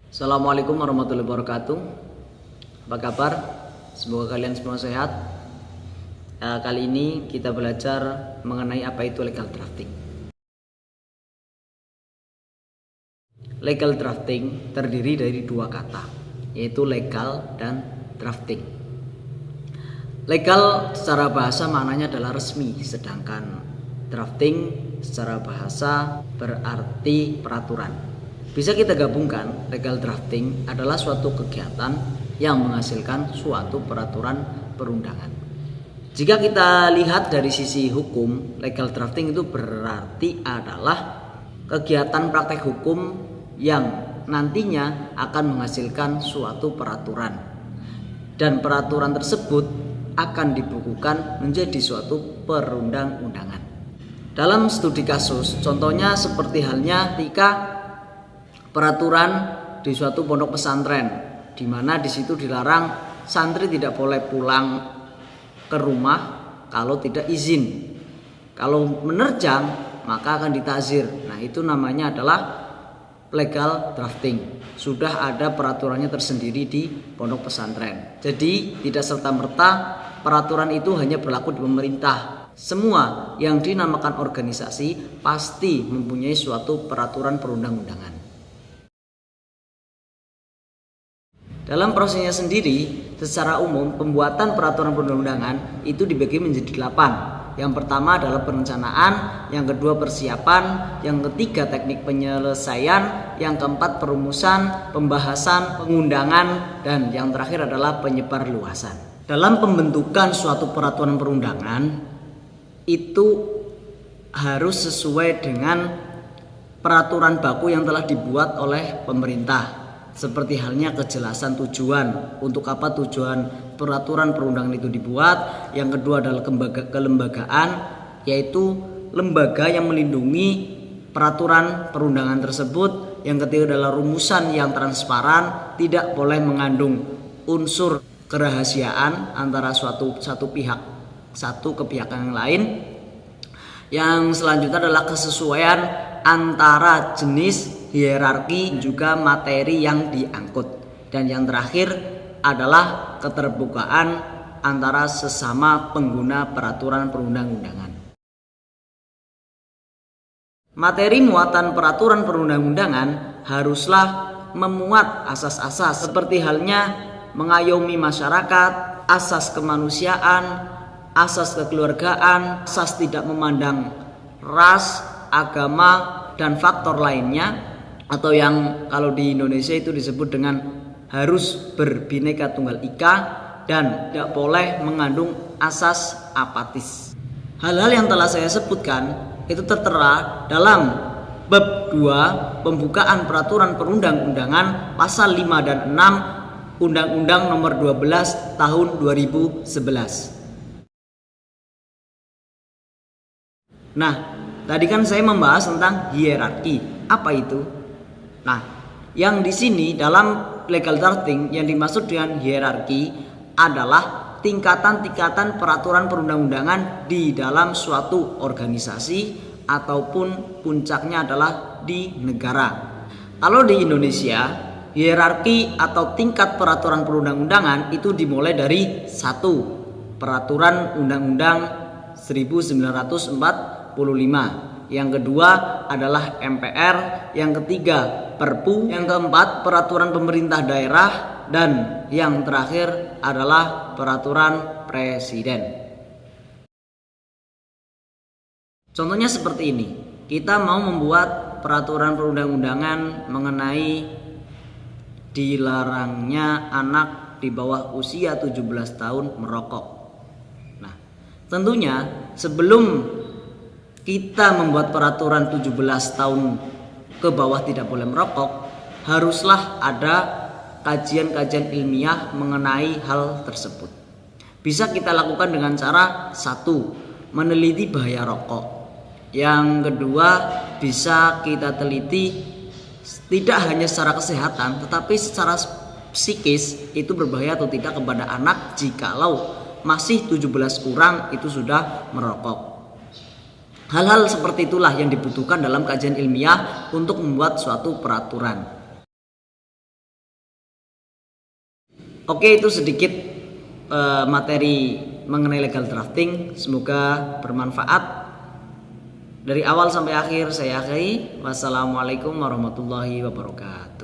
Assalamualaikum warahmatullahi wabarakatuh. Apa kabar? Semoga kalian semua sehat. Kali ini kita belajar mengenai apa itu legal drafting. Legal drafting terdiri dari dua kata, yaitu legal dan drafting. Legal secara bahasa maknanya adalah resmi, sedangkan drafting secara bahasa berarti peraturan. Bisa kita gabungkan, legal drafting adalah suatu kegiatan yang menghasilkan suatu peraturan perundangan. Jika kita lihat dari sisi hukum, legal drafting itu berarti adalah kegiatan praktek hukum yang nantinya akan menghasilkan suatu peraturan. Dan peraturan tersebut akan dibukukan menjadi suatu perundang-undangan. Dalam studi kasus, contohnya seperti halnya ketika peraturan di suatu pondok pesantren, di mana di situ dilarang santri tidak boleh pulang ke rumah kalau tidak izin. Kalau menerjang maka akan ditazir. Nah, itu namanya adalah legal drafting. Sudah ada peraturannya tersendiri di pondok pesantren. Jadi tidak serta-merta peraturan itu hanya berlaku di pemerintah. Semua yang dinamakan organisasi pasti mempunyai suatu peraturan perundang-undangan. Dalam prosesnya sendiri, secara umum pembuatan peraturan perundang-undangan itu dibagi menjadi 8. Yang pertama adalah perencanaan, yang kedua persiapan, yang ketiga teknik penyelesaian, yang keempat perumusan, pembahasan, pengundangan, dan yang terakhir adalah penyebarluasan. Dalam pembentukan suatu peraturan perundangan itu harus sesuai dengan peraturan baku yang telah dibuat oleh pemerintah. Seperti halnya kejelasan tujuan, untuk apa tujuan peraturan perundangan itu dibuat. Yang kedua adalah kelembagaan, yaitu lembaga yang melindungi peraturan perundangan tersebut. Yang ketiga adalah rumusan yang transparan, tidak boleh mengandung unsur kerahasiaan antara satu pihak satu ke pihak yang lain. Yang selanjutnya adalah kesesuaian antara jenis, hierarki, juga materi yang diangkut. Dan yang terakhir adalah keterbukaan antara sesama pengguna peraturan perundang-undangan. Materi muatan peraturan perundang-undangan haruslah memuat asas-asas seperti halnya mengayomi masyarakat, asas kemanusiaan, asas kekeluargaan, asas tidak memandang ras, agama, dan faktor lainnya, atau yang kalau di Indonesia itu disebut dengan harus berbineka tunggal ika, dan tidak boleh mengandung asas apatis. Hal-hal yang telah saya sebutkan itu tertera dalam bab 2 pembukaan peraturan perundang-undangan pasal 5 dan 6 Undang-Undang Nomor 12 Tahun 2011. Nah, tadi kan saya membahas tentang hierarki. Apa itu? Nah, yang di sini dalam legal drafting yang dimaksud dengan hierarki adalah tingkatan-tingkatan peraturan perundang-undangan di dalam suatu organisasi ataupun puncaknya adalah di negara. Kalau di Indonesia, hierarki atau tingkat peraturan perundang-undangan itu dimulai dari 1. Peraturan Undang-Undang 1945. Yang kedua adalah MPR, yang ketiga Perpu, yang keempat peraturan pemerintah daerah, dan yang terakhir adalah peraturan presiden. Contohnya seperti ini. Kita mau membuat peraturan perundang-undangan mengenai dilarangnya anak di bawah usia 17 tahun merokok. Nah, tentunya sebelum kita membuat peraturan 17 tahun ke bawah tidak boleh merokok, haruslah ada kajian-kajian ilmiah mengenai hal tersebut. Bisa kita lakukan dengan cara 1. Meneliti bahaya rokok. Yang kedua, bisa kita teliti tidak hanya secara kesehatan tetapi secara psikis itu berbahaya atau tidak kepada anak jikalau masih 17 kurang itu sudah merokok. Hal-hal seperti itulah yang dibutuhkan dalam kajian ilmiah untuk membuat suatu peraturan. Oke, itu sedikit materi mengenai legal drafting. Semoga bermanfaat. Dari awal sampai akhir saya akhiri. Wassalamualaikum warahmatullahi wabarakatuh.